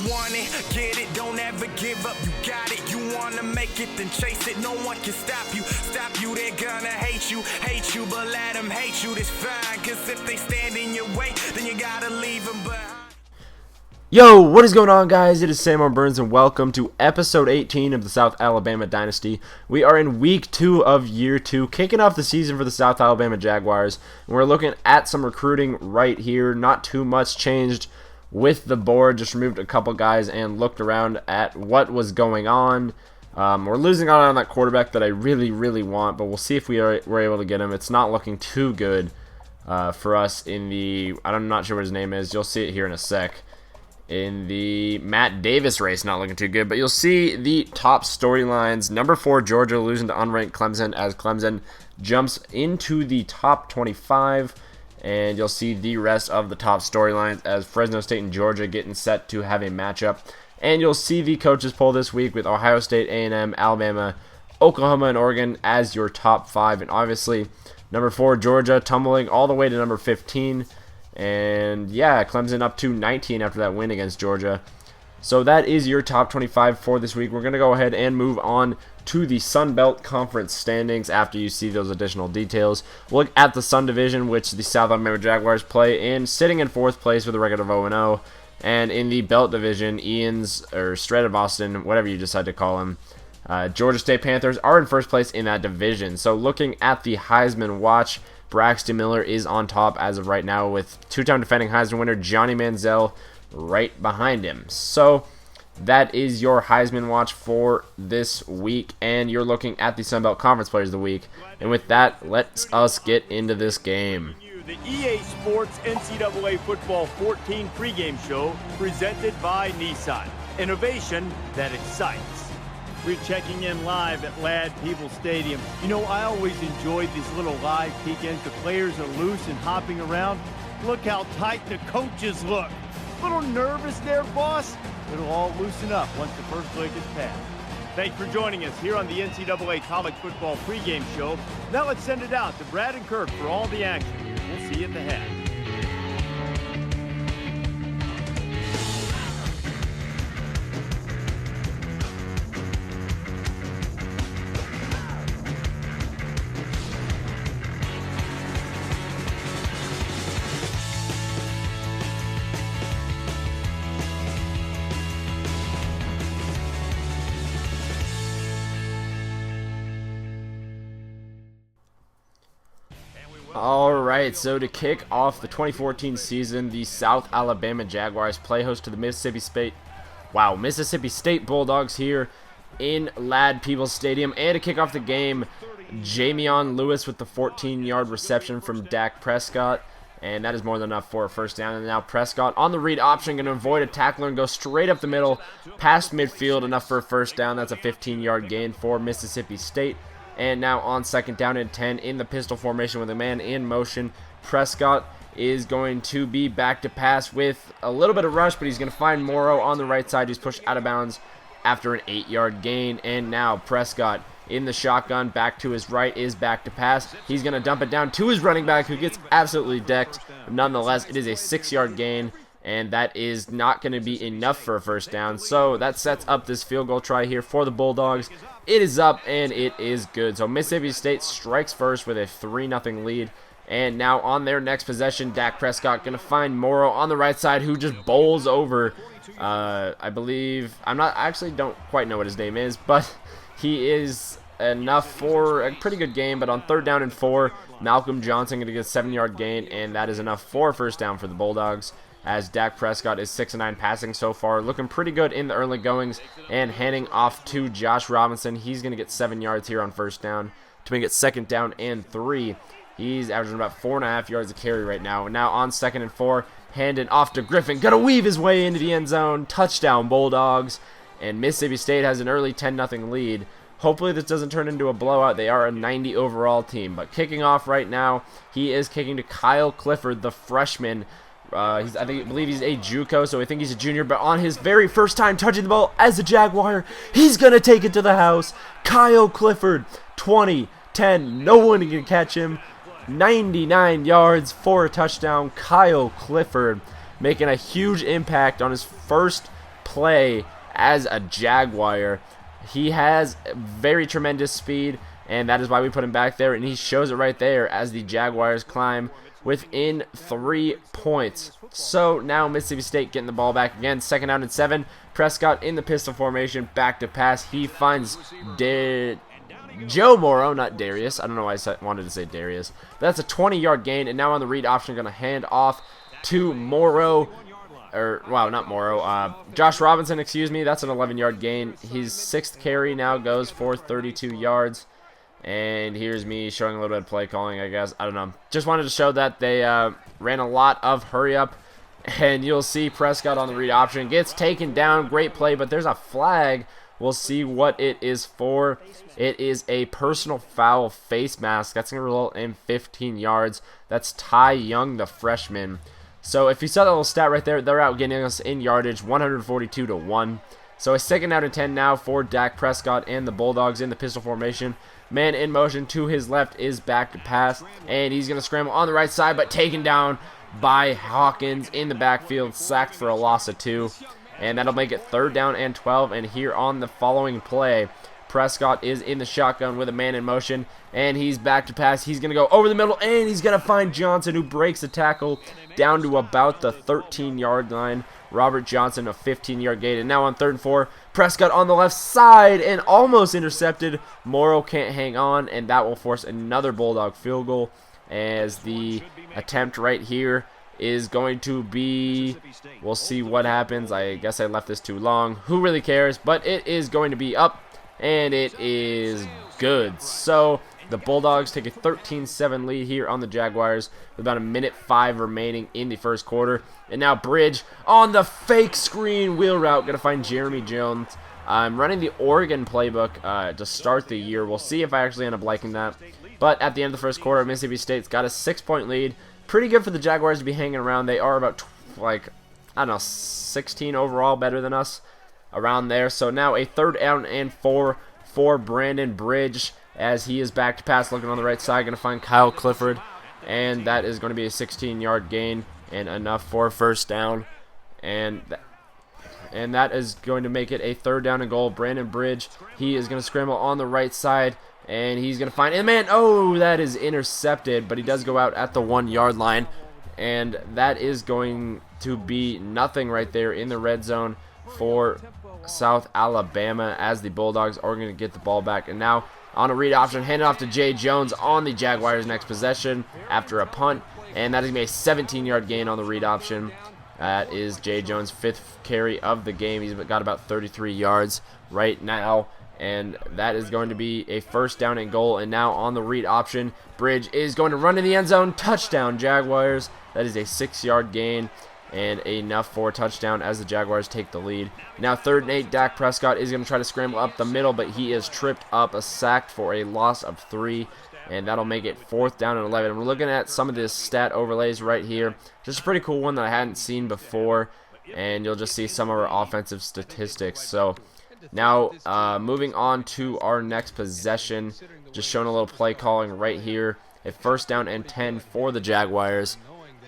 want it, get it, don't ever give up, you got it. You wanna make it, then chase it, no one can stop you. Stop you, they're gonna hate you, but let them hate you, that's fine. Cause if they stand in your way, then you gotta leave them behind. Yo, what is going on, guys? It is Sam Burns, and welcome to episode 18 of the South Alabama Dynasty. We are in week 2 of year 2, kicking off the season for the South Alabama Jaguars. And we're looking at some recruiting right here. Not too much changed with the board. Just removed a couple guys and looked around at what was going on. We're losing out on that quarterback that I really want, but we'll see if we're able to get him. It's not looking too good for us in the... I'm not sure what his name is. You'll see it here in a sec. In the Matt Davis race, not looking too good, but you'll see the top storylines. Number 4, Georgia losing to unranked Clemson as Clemson jumps into the top 25, and you'll see the rest of the top storylines as Fresno State and Georgia getting set to have a matchup. And you'll see the coaches poll this week with Ohio State, A&M, Alabama, Oklahoma, and Oregon as your top 5, and obviously number 4, Georgia, tumbling all the way to number 15. And yeah, Clemson up to 19 after that win against Georgia. So that is your top 25 for this week. We're going to go ahead and move on to the Sun Belt Conference standings after you see those additional details. We'll look at the Sun Division, which the South Alabama Jaguars play in, sitting in 4th place with a record of 0-0. And in the Belt Division, Ian's, or Straight of Boston, whatever you decide to call him, Georgia State Panthers are in 1st place in that division. So looking at the Heisman watch, Braxton Miller is on top as of right now with 2-time defending Heisman winner Johnny Manziel right behind him. So that is your Heisman watch for this week, and you're looking at the Sun Belt Conference Players of the Week. And with that, let's us get into this game. The EA Sports NCAA Football 14 pregame show presented by Nissan. Innovation that excites. We're checking in live at Ladd Peebles Stadium. You know, I always enjoyed these little live peek-ins. The players are loose and hopping around. Look how tight the coaches look. A little nervous there, boss? It'll all loosen up once the first leg is passed. Thanks for joining us here on the NCAA College Football pregame show. Now let's send it out to Brad and Kirk for all the action. We'll see you at the half. Alright, so to kick off the 2014 season, the South Alabama Jaguars play host to the Mississippi State Bulldogs here in Ladd Peebles Stadium. And to kick off the game, Jamion Lewis with the 14-yard reception from Dak Prescott. And that is more than enough for a first down. And now Prescott on the read option, going to avoid a tackler and go straight up the middle, past midfield, enough for a first down. That's a 15-yard gain for Mississippi State. And now on 2nd down and 10 in the pistol formation with a man in motion, Prescott is going to be back to pass with a little bit of rush, but he's going to find Morrow on the right side, who's pushed out of bounds after an 8-yard gain. And now Prescott in the shotgun, back to his right, is back to pass. He's going to dump it down to his running back, who gets absolutely decked. Nonetheless, it is a 6-yard gain, and that is not going to be enough for a first down. So that sets up this field goal try here for the Bulldogs. It is up, and it is good. So Mississippi State strikes first with a 3-0 lead. And now on their next possession, Dak Prescott going to find Morrow on the right side, who just bowls over, I believe, don't quite know what his name is, but he is enough for a pretty good game. But on 3rd down and 4, Malcolm Johnson going to get a 7-yard gain, and that is enough for a first down for the Bulldogs, as Dak Prescott is 6-9 passing so far, looking pretty good in the early goings, and handing off to Josh Robinson. He's going to get 7 yards here on first down to make it 2nd down and 3. He's averaging about 4.5 yards a carry right now. And now on 2nd and 4, handing off to Griffin. Going to weave his way into the end zone. Touchdown, Bulldogs. And Mississippi State has an early 10-0 lead. Hopefully this doesn't turn into a blowout. They are a 90 overall team. But kicking off right now, he is kicking to Kyle Clifford, the freshman. I believe he's a JUCO, so I think he's a junior. But on his very first time touching the ball as a Jaguar, he's going to take it to the house. Kyle Clifford, 20, 10, no one can catch him. 99 yards for a touchdown. Kyle Clifford making a huge impact on his first play as a Jaguar. He has very tremendous speed, and that is why we put him back there, and he shows it right there as the Jaguars climb within 3 points. So now Mississippi State getting the ball back again. 2nd down and 7. Prescott in the pistol formation, back to pass. He finds Joe Morrow, not Darius. I don't know why I wanted to say Darius. That's a 20-yard gain, and now on the read option, going to hand off to Morrow. Not Morrow. Josh Robinson, excuse me. That's an 11-yard gain. His 6th carry now goes for 32 yards. And here's me showing a little bit of play calling, I guess. I don't know. Just wanted to show that they ran a lot of hurry up. And you'll see Prescott on the read option. Gets taken down. Great play, but there's a flag. We'll see what it is for. It is a personal foul face mask. That's going to result in 15 yards. That's Ty Young, the freshman. So if you saw that little stat right there, they're out getting us in yardage 142-1. So a 2nd down and 10 now for Dak Prescott and the Bulldogs in the pistol formation. Man in motion to his left is back to pass, and he's going to scramble on the right side, but taken down by Hawkins in the backfield, sacked for a loss of 2. And that'll make it 3rd down and 12. And here on the following play, Prescott is in the shotgun with a man in motion, and he's back to pass. He's going to go over the middle, and he's going to find Johnson, who breaks the tackle down to about the 13-yard line. Robert Johnson, a 15-yard gain. And now on 3rd and 4, Prescott on the left side and almost intercepted. Morrow can't hang on, and that will force another Bulldog field goal, as the attempt right here is going to be, we'll see what happens. I guess I left this too long. Who really cares? But it is going to be up, and it is good. So the Bulldogs take a 13-7 lead here on the Jaguars with about 1:05 remaining in the 1st quarter. And now Bridge on the fake screen wheel route, going to find Jeremy Jones. I'm running the Oregon playbook to start the year. We'll see if I actually end up liking that. But at the end of the 1st quarter, Mississippi State's got a 6-point lead. Pretty good for the Jaguars to be hanging around. They are about, 16 overall, better than us, around there. So now a 3rd down and 4 for Brandon Bridge, as he is back to pass, looking on the right side, going to find Kyle Clifford, and that is going to be a 16-yard gain and enough for a 1st down. And that is going to make it a 3rd down and goal. Brandon Bridge, he is going to scramble on the right side, and he's going to find, and man, oh, that is intercepted, but he does go out at the 1-yard line, and that is going to be nothing right there in the red zone for South Alabama, as the Bulldogs are going to get the ball back. And now on a read option, handed off to Jay Jones on the Jaguars' next possession after a punt, and that is going to be a 17-yard gain on the read option. That is Jay Jones' 5th carry of the game. He's got about 33 yards right now, and that is going to be a 1st down and goal. And now on the read option, Bridge is going to run in the end zone. Touchdown, Jaguars. That is a 6-yard gain and enough for a touchdown as the Jaguars take the lead. Now 3rd and 8, Dak Prescott is going to try to scramble up the middle, but he is tripped up, sacked for a loss of 3, and that'll make it 4th down and 11. And we're looking at some of the stat overlays right here. Just a pretty cool one that I hadn't seen before, and you'll just see some of our offensive statistics. So now moving on to our next possession, just showing a little play calling right here. A 1st down and 10 for the Jaguars.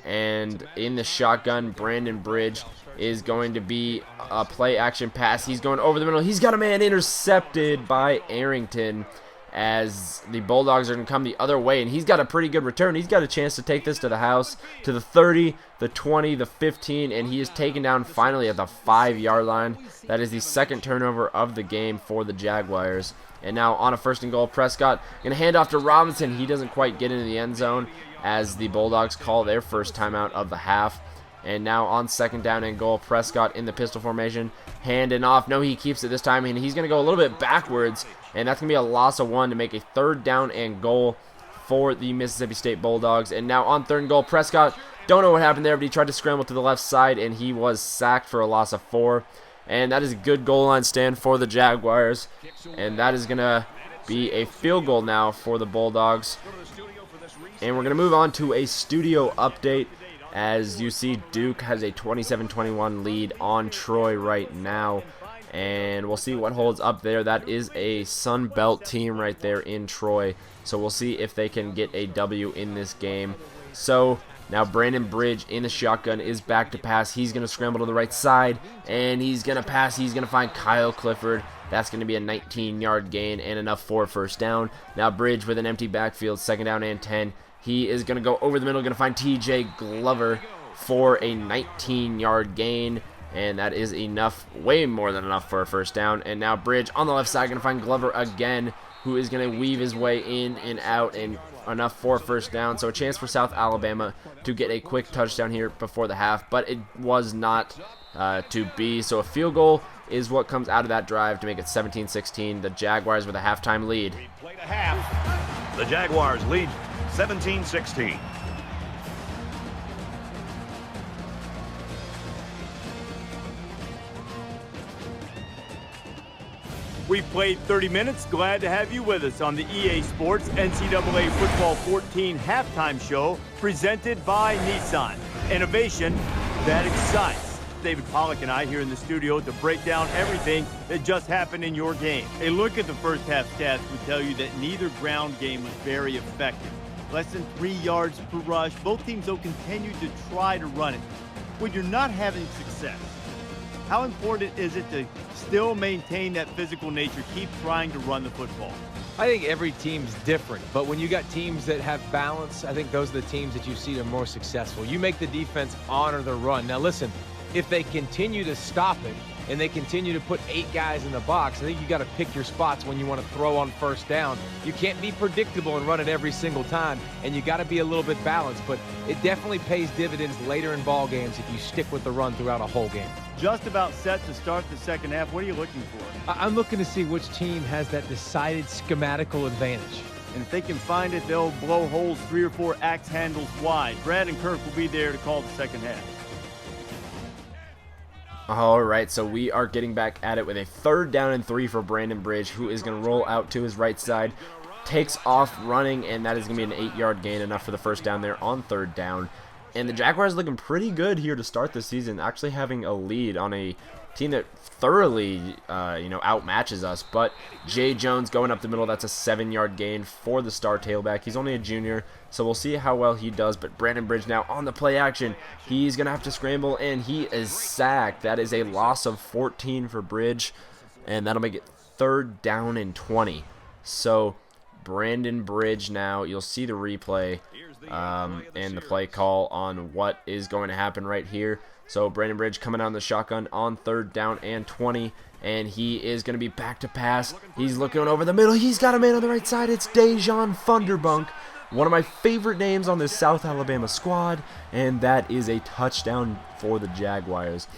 And in the shotgun, Brandon Bridge is going to be a play action pass. He's going over the middle. He's got a man intercepted by Arrington, as the Bulldogs are going to come the other way. And he's got a pretty good return. He's got a chance to take this to the house, to the 30, the 20, the 15, and he is taken down finally at the 5-yard line. That is the 2nd turnover of the game for the Jaguars. And now on a 1st and goal, Prescott going to hand off to Robinson. He doesn't quite get into the end zone, as the Bulldogs call their 1st timeout of the half. And now on 2nd down and goal, Prescott in the pistol formation, handing off. No, he keeps it this time, and he's going to go a little bit backwards, and that's going to be a loss of 1 to make a 3rd down and goal for the Mississippi State Bulldogs. And now on 3rd and goal, Prescott, don't know what happened there, but he tried to scramble to the left side, and he was sacked for a loss of 4. And that is a good goal line stand for the Jaguars, and that is going to be a field goal now for the Bulldogs. And we're going to move on to a studio update. As you see, Duke has a 27-21 lead on Troy right now, and we'll see what holds up there. That is a Sun Belt team right there in Troy, so we'll see if they can get a W in this game. So Now Brandon Bridge in the shotgun is back to pass. He's going to scramble to the right side, and he's going to pass. He's going to find Kyle Clifford. That's going to be a 19-yard gain and enough for a first down. Now Bridge with an empty backfield, 2nd down and 10. He is going to go over the middle, going to find TJ Glover for a 19-yard gain. And that is enough, way more than enough for a first down. And now Bridge on the left side, going to find Glover again, who is going to weave his way in and out, and enough for a first down. So a chance for South Alabama to get a quick touchdown here before the half, but it was not to be. So a field goal is what comes out of that drive to make it 17-16. The Jaguars with a halftime lead. We played a half. The Jaguars lead 17-16. We've played 30 minutes. Glad to have you with us on the EA Sports NCAA Football 14 halftime show presented by Nissan. Innovation that excites. David Pollack and I here in the studio to break down everything that just happened in your game. A look at the first half stats would tell you that neither ground game was very effective. Less than 3 yards per rush. Both teams, though, continued to try to run it. When you're not having success, how important is it to still maintain that physical nature, keep trying to run the football? I think every team's different, but when you got teams that have balance, I think those are the teams that you see are more successful. You make the defense honor the run. Now listen, if they continue to stop it and they continue to put 8 guys in the box, I think you got to pick your spots when you want to throw on first down. You can't be predictable and run it every single time, and you got to be a little bit balanced, but it definitely pays dividends later in ball games if you stick with the run throughout a whole game. Just about set to start the second half. What are you looking for? I'm looking to see which team has that decided schematical advantage. And if they can find it, they'll blow holes 3 or 4 axe handles wide. Brad and Kirk will be there to call the second half. All right, so we are getting back at it with a 3rd down and 3 for Brandon Bridge, who is going to roll out to his right side, takes off running, and that is going to be an 8-yard gain, enough for the first down there on 3rd down. And the Jaguars looking pretty good here to start the season, actually having a lead on a team that thoroughly, outmatches us. But Jay Jones going up the middle, that's a 7-yard gain for the star tailback. He's only a junior, so we'll see how well he does. But Brandon Bridge now on the play action. He's going to have to scramble, and he is sacked. That is a loss of 14 for Bridge, and that'll make it 3rd down and 20. So Brandon Bridge now, you'll see the replay and the play call on what is going to happen right here. So Brandon Bridge coming out in the shotgun on 3rd down and 20, and he is going to be back to pass. He's looking over the middle. He's got a man on the right side. It's Dejon Funderbunk, one of my favorite names on this South Alabama squad, and that is a touchdown for the Jaguars.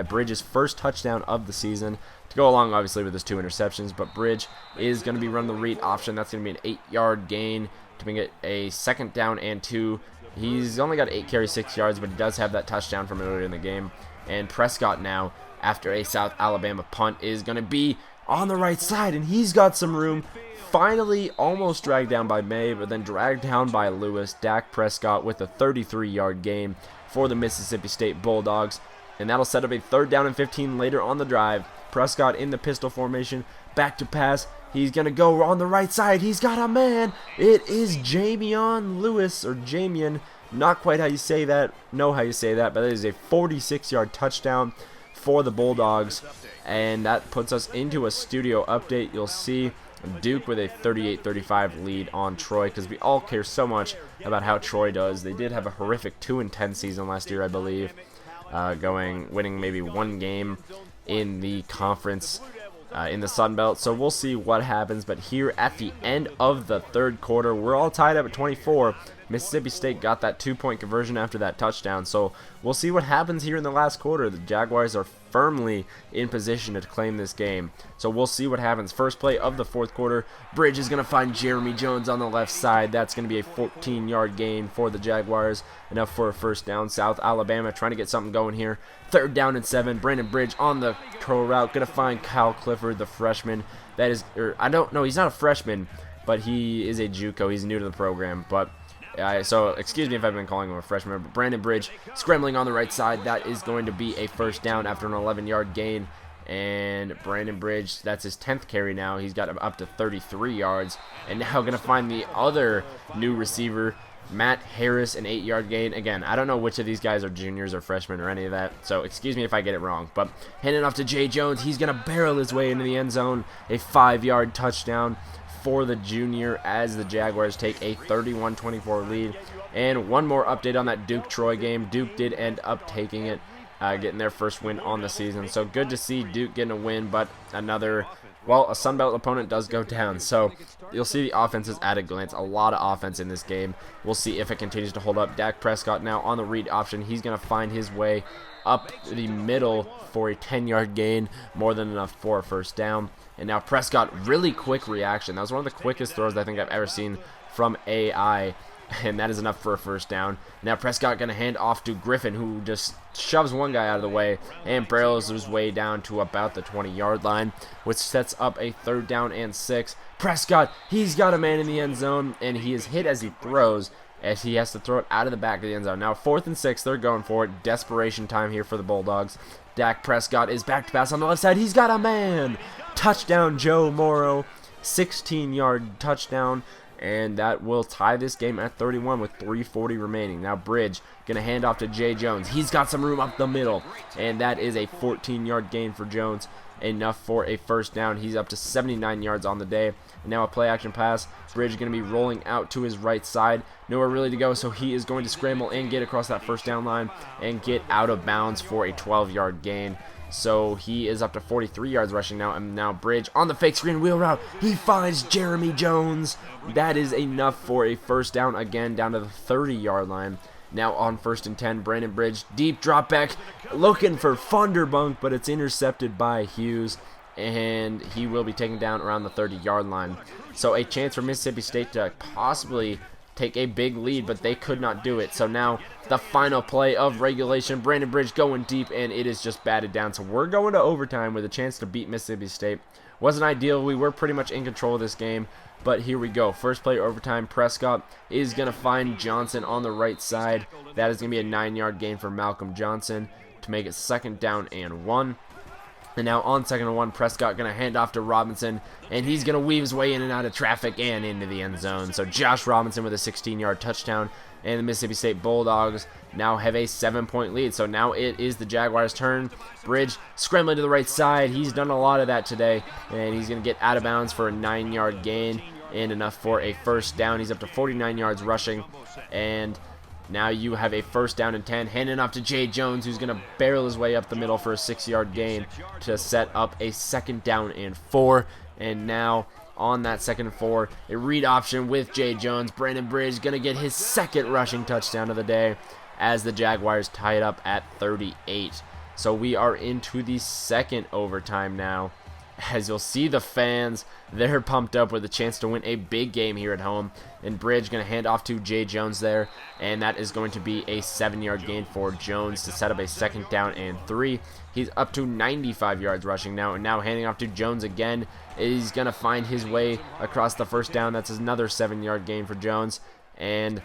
Bridge's first touchdown of the season, to go along obviously with his 2 interceptions, but Bridge is going to be running the read option. That's going to be an 8-yard gain to make it a 2nd down and 2. He's only got 8 carries, 6 yards, but he does have that touchdown from earlier in the game. And Prescott now, after a South Alabama punt, is going to be on the right side, and he's got some room. Finally almost dragged down by May, but then dragged down by Lewis. Dak Prescott with a 33-yard gain for the Mississippi State Bulldogs. And that'll set up a 3rd down and 15 later on the drive. Prescott in the pistol formation, back to pass. He's going to go on the right side. He's got a man. It is Jamion Lewis, or Jamion. Not quite how you say that. Know how you say that, but it is a 46-yard touchdown for the Bulldogs. And that puts us into a studio update. You'll see Duke with a 38-35 lead on Troy, because we all care so much about how Troy does. They did have a horrific 2-10 season last year, I believe, winning maybe 1 game in the conference in the Sun Belt. So we'll see what happens. But here at the end of the 3rd quarter, we're all tied up at 24. Mississippi State got that 2-point conversion after that touchdown. So we'll see what happens here in the last quarter. The Jaguars are firmly in position to claim this game. So we'll see what happens. First play of the 4th quarter, Bridge is going to find Jeremy Jones on the left side. That's going to be a 14-yard gain for the Jaguars. Enough for a first down. South Alabama trying to get something going here. 3rd down and 7. Brandon Bridge on the curl route. Going to find Kyle Clifford, the freshman. That is, I don't know, he's not a freshman, but he is a JUCO. He's new to the program, but so excuse me if I've been calling him a freshman, but Brandon Bridge scrambling on the right side. That is going to be a first down after an 11-yard gain. And Brandon Bridge, that's his 10th carry now. He's got up to 33 yards. And now going to find the other new receiver, Matt Harris, an 8-yard gain. Again, I don't know which of these guys are juniors or freshmen or any of that, so excuse me if I get it wrong. But handing off to Jay Jones, he's going to barrel his way into the end zone. A 5-yard touchdown for the junior as the Jaguars take a 31-24 lead. And one more update on that Duke-Troy game. Duke did end up taking it, getting their first win on the season. So good to see Duke getting a win, but another, well, a Sun Belt opponent does go down. So you'll see the offenses at a glance. A lot of offense in this game. We'll see if it continues to hold up. Dak Prescott now on the read option. He's going to find his way up the middle for a 10-yard gain, more than enough for a first down. And now Prescott, really quick reaction. That was one of the quickest throws I think I've ever seen from AI, and that is enough for a first down. Now Prescott going to hand off to Griffin, who just shoves one guy out of the way and barrels his way down to about the 20-yard line, which sets up a 3rd down and 6. Prescott, he's got a man in the end zone, and he is hit as he throws, as he has to throw it out of the back of the end zone. Now 4th and 6, they're going for it. Desperation time here for the Bulldogs. Dak Prescott is back to pass on the left side. He's got a man. Touchdown, Joe Morrow. 16-yard touchdown. And that will tie this game at 31 with 3:40 remaining. Now Bridge going to hand off to Jay Jones. He's got some room up the middle. And that is a 14-yard gain for Jones. Enough for a first down. He's up to 79 yards on the day. And now a play action pass. Bridge going to be rolling out to his right side. Nowhere really to go, so he is going to scramble and get across that first down line and get out of bounds for a 12-yard gain. So he is up to 43 yards rushing now, and now Bridge on the fake screen wheel route. He finds Jeremy Jones. That is enough for a first down again, down to the 30-yard line. Now on 1st and 10, Brandon Bridge, deep drop back, looking for Funderbunk, but it's intercepted by Hughes, and he will be taken down around the 30-yard line. So a chance for Mississippi State to possibly take a big lead, but they could not do it. So now the final play of regulation, Brandon Bridge going deep, and it is just batted down. So we're going to overtime with a chance to beat Mississippi State. Wasn't ideal. We were pretty much in control of this game, but here we go. First play overtime, Prescott is going to find Johnson on the right side. That is going to be a 9-yard gain for Malcolm Johnson to make it 2nd down and 1. And now on 2nd and 1, Prescott going to hand off to Robinson, and he's going to weave his way in and out of traffic and into the end zone. So Josh Robinson with a 16-yard touchdown, and the Mississippi State Bulldogs now have a 7-point lead. So now it is the Jaguars' turn. Bridge scrambling to the right side. He's done a lot of that today, and he's going to get out of bounds for a 9-yard gain and enough for a first down. He's up to 49 yards rushing, and now you have a 1st down and 10, handing off to Jay Jones, who's going to barrel his way up the middle for a 6-yard gain to set up a 2nd down and 4. And now on that 2nd and 4, a read option with Jay Jones. Brandon Bridge going to get his 2nd rushing touchdown of the day as the Jaguars tie it up at 38. So we are into the 2nd overtime now. As you'll see, the fans, they're pumped up with a chance to win a big game here at home. And Bridge going to hand off to Jay Jones there, and that is going to be a 7-yard gain for Jones to set up a 2nd down and 3. He's up to 95 yards rushing now, and now handing off to Jones again. He's going to find his way across the 1st down. That's another 7-yard gain for Jones. And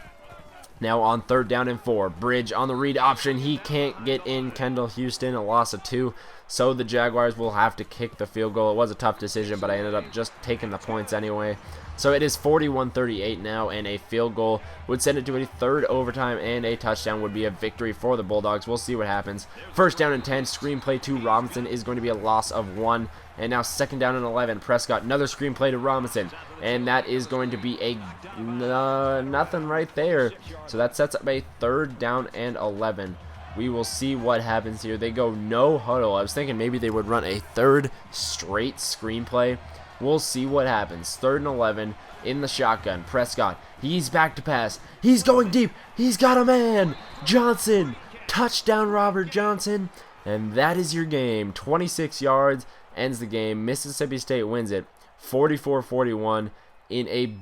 now on 3rd down and 4, Bridge on the read option. He can't get in Kendall Houston, a loss of 2. So the Jaguars will have to kick the field goal. It was a tough decision, but I ended up just taking the points anyway. So it is 41-38 now, and a field goal would send it to a 3rd overtime, and a touchdown would be a victory for the Bulldogs. We'll see what happens. 1st down and 10, screenplay to Robinson is going to be a loss of 1. And now 2nd down and 11, Prescott, another screenplay to Robinson. And that is going to be a nothing right there. So that sets up a 3rd down and 11. We will see what happens here. They go no huddle. I was thinking maybe they would run a 3rd straight screenplay. We'll see what happens. 3rd and 11 in the shotgun. Prescott, he's back to pass. He's going deep. He's got a man. Johnson. Touchdown, Robert Johnson. And that is your game. 26 yards ends the game. Mississippi State wins it 44-41 in a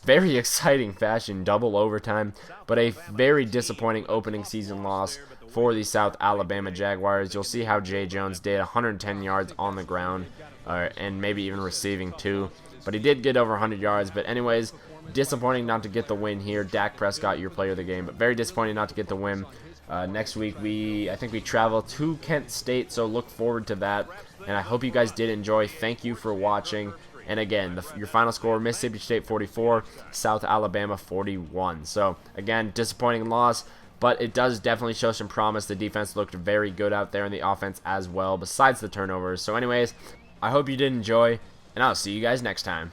very exciting fashion, double overtime, but a very disappointing opening season loss for the South Alabama Jaguars. You'll see how Jay Jones did 110 yards on the ground, and maybe even receiving too, but he did get over 100 yards. But anyways, disappointing not to get the win here. Dak Prescott, your player of the game, but very disappointing not to get the win. Next week, I think we travel to Kent State, so look forward to that, and I hope you guys did enjoy. Thank you for watching, And again, your final score, Mississippi State 44, South Alabama 41. So again, disappointing loss, but it does definitely show some promise. The defense looked very good out there, and the offense as well, besides the turnovers. So anyways, I hope you did enjoy, and I'll see you guys next time.